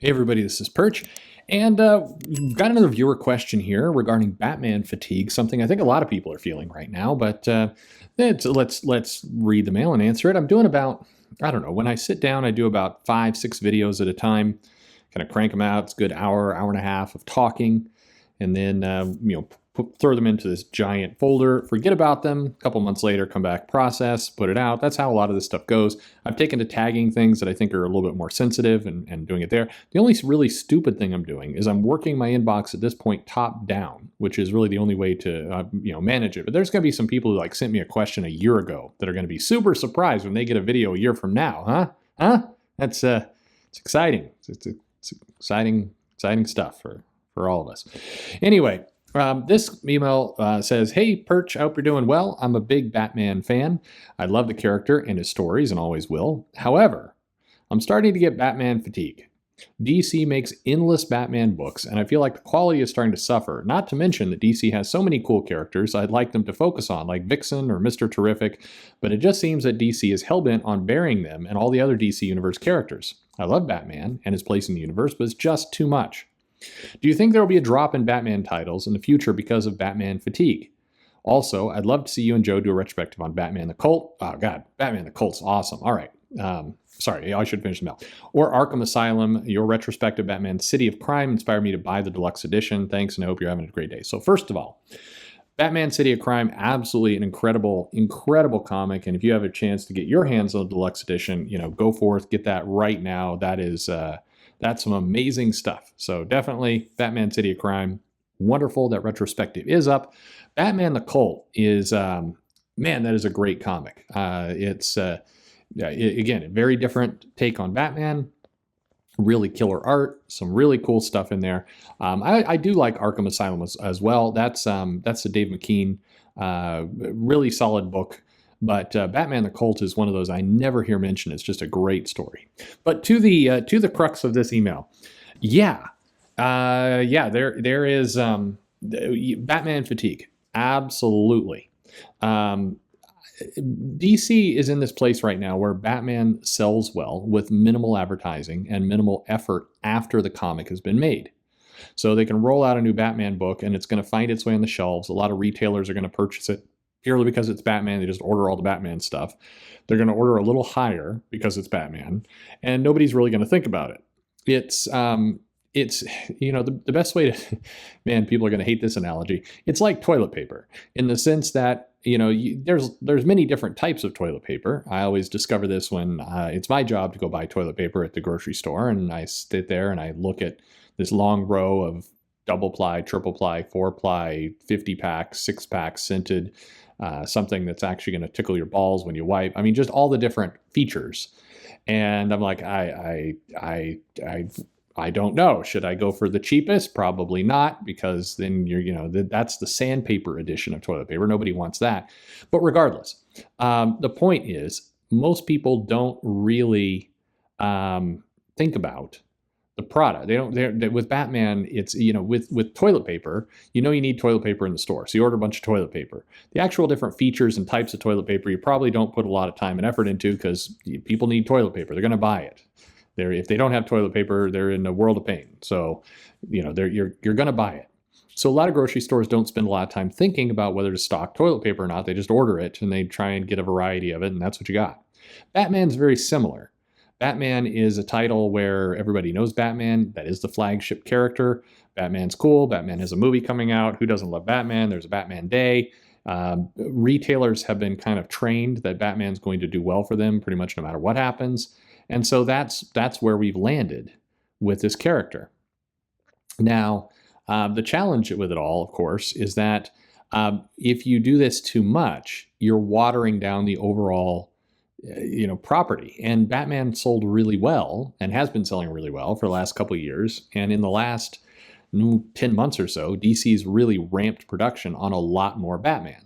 Hey everybody, this is Perch, and we've got another viewer question here regarding Batman fatigue, something I think a lot of people are feeling right now, but let's read the mail and answer it. I'm doing about, I don't know, when I sit down, I do about 5-6 videos at a time, kind of crank them out. It's a good hour and a half of talking, and then, throw them into this giant folder, forget about them, a couple months later, come back, process, put it out. That's how a lot of this stuff goes. I've taken to tagging things that I think are a little bit more sensitive and doing it there. The only really stupid thing I'm doing is I'm working my inbox at this point top down, which is really the only way to manage it. But there's going to be some people who sent me a question a year ago that are going to be super surprised when they get a video a year from now. That's it's exciting. It's exciting stuff for all of us. Anyway. This email says, "Hey, Perch, I hope you're doing well. I'm a big Batman fan. I love the character and his stories and always will. However, I'm starting to get Batman fatigue. DC makes endless Batman books, and I feel like the quality is starting to suffer. Not to mention that DC has so many cool characters I'd like them to focus on, like Vixen or Mr. Terrific, but it just seems that DC is hellbent on burying them and all the other DC Universe characters. I love Batman and his place in the universe, but it's just too much. Do you think there will be a drop in Batman titles in the future because of Batman fatigue? Also, I'd love to see you and Joe do a retrospective on Batman the Cult. Oh, God, Batman the Cult's awesome. All right. Sorry, I should finish the mail. Or Arkham Asylum, your retrospective Batman City of Crime inspired me to buy the deluxe edition. Thanks, and I hope you're having a great day." So first of all, Batman City of Crime, absolutely an incredible comic. And if you have a chance to get your hands on the deluxe edition, go forth, get that right now. That's some amazing stuff. So definitely Batman City of Crime, wonderful. That retrospective is up. Batman the Cult is, that is a great comic. It's, again, a very different take on Batman. Really killer art, some really cool stuff in there. I do like Arkham Asylum as well. That's the Dave McKean, really solid book. But Batman the Cult is one of those I never hear mentioned. It's just a great story. But to the crux of this email, there is Batman fatigue. Absolutely. DC is in this place right now where Batman sells well with minimal advertising and minimal effort after the comic has been made. So they can roll out a new Batman book and it's going to find its way on the shelves. A lot of retailers are going to purchase it purely because it's Batman. They just order all the Batman stuff. They're going to order a little higher because it's Batman, and nobody's really going to think about it. It's the best way to, man, people are going to hate this analogy. It's like toilet paper in the sense that, there's many different types of toilet paper. I always discover this when it's my job to go buy toilet paper at the grocery store, and I sit there and I look at this long row of double ply, triple ply, 4-ply, 50-pack, 6-pack scented, something that's actually going to tickle your balls when you wipe. I mean, just all the different features. And I'm like, I don't know. Should I go for the cheapest? Probably not, because then that's the sandpaper edition of toilet paper. Nobody wants that. But regardless, the point is most people don't really think about the product. With Batman, it's, with toilet paper, you need toilet paper in the store. So you order a bunch of toilet paper. The actual different features and types of toilet paper, you probably don't put a lot of time and effort into because people need toilet paper. They're going to buy it. If they don't have toilet paper, they're in a world of pain. So, you're going to buy it. So a lot of grocery stores don't spend a lot of time thinking about whether to stock toilet paper or not. They just order it and they try and get a variety of it, and that's what you got. Batman's very similar. Batman is a title where everybody knows Batman. That is the flagship character. Batman's cool. Batman has a movie coming out. Who doesn't love Batman? There's a Batman Day. Retailers have been kind of trained that Batman's going to do well for them pretty much no matter what happens. And so that's where we've landed with this character. Now, the challenge with it all, of course, is that if you do this too much, you're watering down the overall property. And Batman sold really well and has been selling really well for the last couple of years. And in the last 10 months or so, DC's really ramped production on a lot more Batman.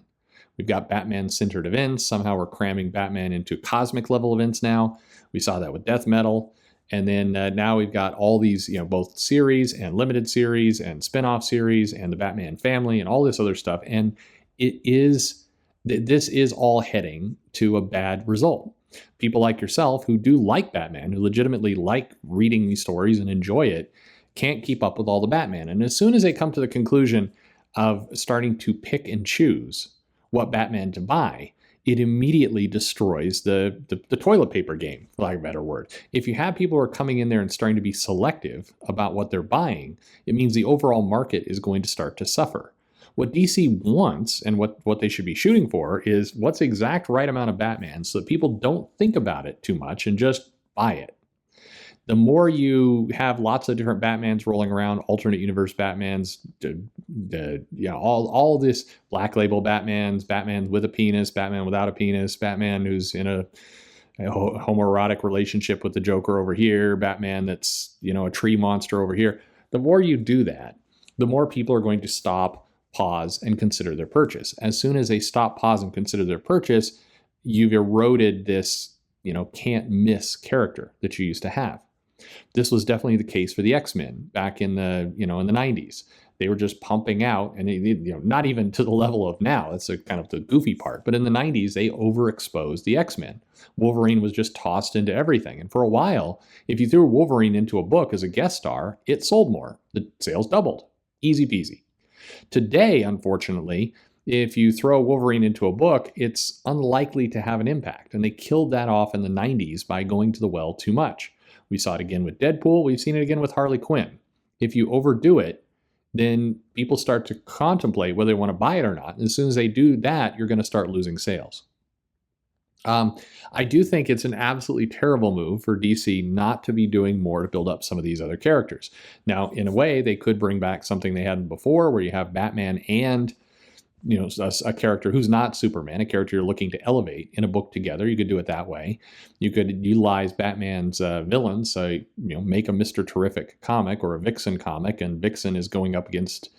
We've got Batman-centered events. Somehow we're cramming Batman into cosmic level events now. We saw that with Death Metal. And then now we've got all these, both series and limited series and spin-off series and the Batman family and all this other stuff. And this is all heading to a bad result. People like yourself who do like Batman, who legitimately like reading these stories and enjoy it, can't keep up with all the Batman. And as soon as they come to the conclusion of starting to pick and choose what Batman to buy, it immediately destroys the toilet paper game, for lack of a better word. If you have people who are coming in there and starting to be selective about what they're buying, it means the overall market is going to start to suffer. What DC wants and what they should be shooting for is what's the exact right amount of Batman so that people don't think about it too much and just buy it. The more you have lots of different Batmans rolling around, alternate universe Batmans, all this Black Label Batmans, Batman with a penis, Batman without a penis, Batman who's in a homoerotic relationship with the Joker over here, Batman that's, a tree monster over here. The more you do that, the more people are going to stop, pause, and consider their purchase. As soon as they stop, pause, and consider their purchase, you've eroded this, can't miss character that you used to have. This was definitely the case for the X-Men back in the, in the 90s. They were just pumping out, and not even to the level of now. That's kind of the goofy part. But in the 90s, they overexposed the X-Men. Wolverine was just tossed into everything. And for a while, if you threw Wolverine into a book as a guest star, it sold more. The sales doubled. Easy peasy. Today, unfortunately, if you throw Wolverine into a book, it's unlikely to have an impact. And they killed that off in the 90s by going to the well too much. We saw it again with Deadpool. We've seen it again with Harley Quinn. If you overdo it, then people start to contemplate whether they want to buy it or not. And as soon as they do that, you're going to start losing sales. I do think it's an absolutely terrible move for DC not to be doing more to build up some of these other characters. Now, in a way, they could bring back something they hadn't before, where you have Batman and a character who's not Superman, a character you're looking to elevate in a book together. You could do it that way. You could utilize Batman's villains. So, make a Mr. Terrific comic or a Vixen comic, and Vixen is going up against,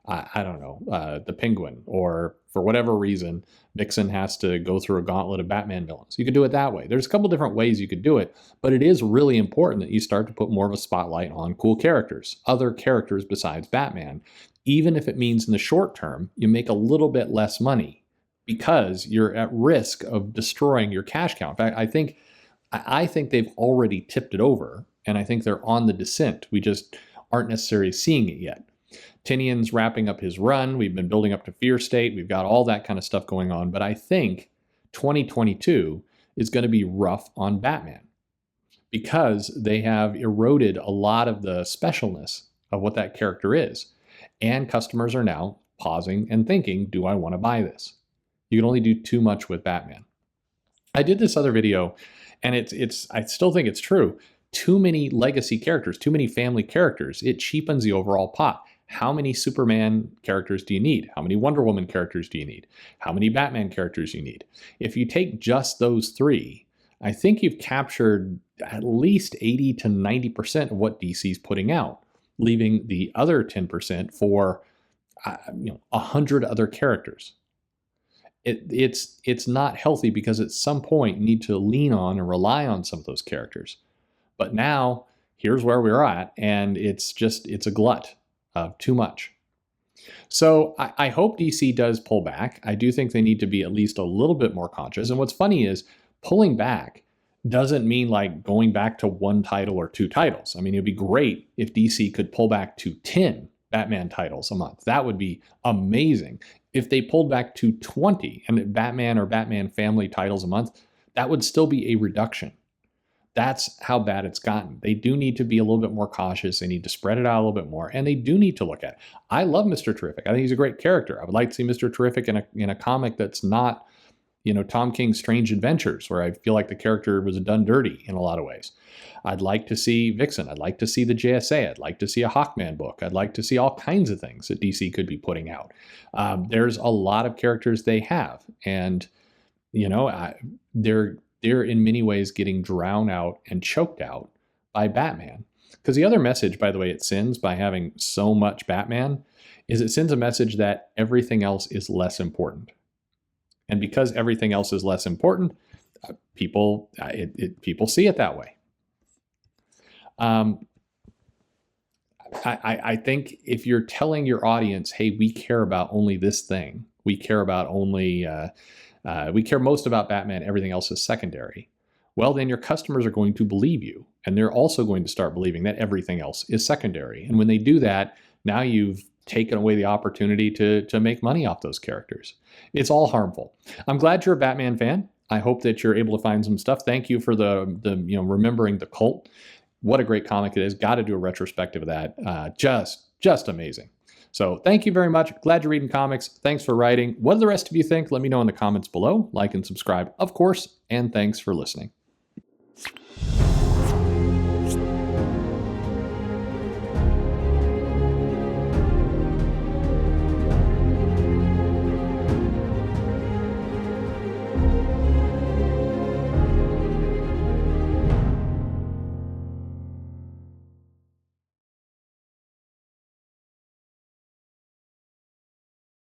the Penguin, or for whatever reason, Vixen has to go through a gauntlet of Batman villains. You could do it that way. There's a couple different ways you could do it, but it is really important that you start to put more of a spotlight on cool characters, other characters besides Batman, even if it means in the short term, you make a little bit less money because you're at risk of destroying your cash cow. In fact, I think they've already tipped it over, and I think they're on the descent. We just aren't necessarily seeing it yet. Tynion's wrapping up his run. We've been building up to Fear State. We've got all that kind of stuff going on. But I think 2022 is going to be rough on Batman because they have eroded a lot of the specialness of what that character is. And customers are now pausing and thinking, do I want to buy this? You can only do too much with Batman. I did this other video, and I still think it's true. Too many legacy characters, too many family characters, it cheapens the overall pot. How many Superman characters do you need? How many Wonder Woman characters do you need? How many Batman characters do you need? If you take just those three, I think you've captured at least 80 to 90% of what DC's putting out, leaving the other 10% for 100 other characters. It's not healthy because at some point you need to lean on and rely on some of those characters. But now here's where we're at, and it's a glut of too much. So I hope DC does pull back. I do think they need to be at least a little bit more conscious. And what's funny is pulling back doesn't mean like going back to one title or two titles. I mean, it'd be great if DC could pull back to 10 Batman titles a month. That would be amazing. If they pulled back to 20 and Batman or Batman family titles a month, that would still be a reduction. That's how bad it's gotten. They do need to be a little bit more cautious. They need to spread it out a little bit more, and they do need to look at it. I love Mr. Terrific. I think he's a great character. I would like to see Mr. Terrific in a comic that's not, Tom King's Strange Adventures, where I feel like the character was done dirty in a lot of ways. I'd like to see Vixen. I'd like to see the JSA. I'd like to see a Hawkman book. I'd like to see all kinds of things that DC could be putting out. There's a lot of characters they have, and they're in many ways getting drowned out and choked out by Batman. Because the other message, by the way, it sends by having so much Batman is it sends a message that everything else is less important. And because everything else is less important, people see it that way. I think if you're telling your audience, hey, we care about only this thing, we care most about Batman, everything else is secondary, well, then your customers are going to believe you. And they're also going to start believing that everything else is secondary. And when they do that, now you've taken away the opportunity to make money off those characters. It's all harmful. I'm glad you're a Batman fan. I hope that you're able to find some stuff. Thank you for the remembering the cult. What a great comic it is. Got to do a retrospective of that. Just amazing. So thank you very much. Glad you're reading comics. Thanks for writing. What do the rest of you think? Let me know in the comments below. Like and subscribe, of course. And thanks for listening.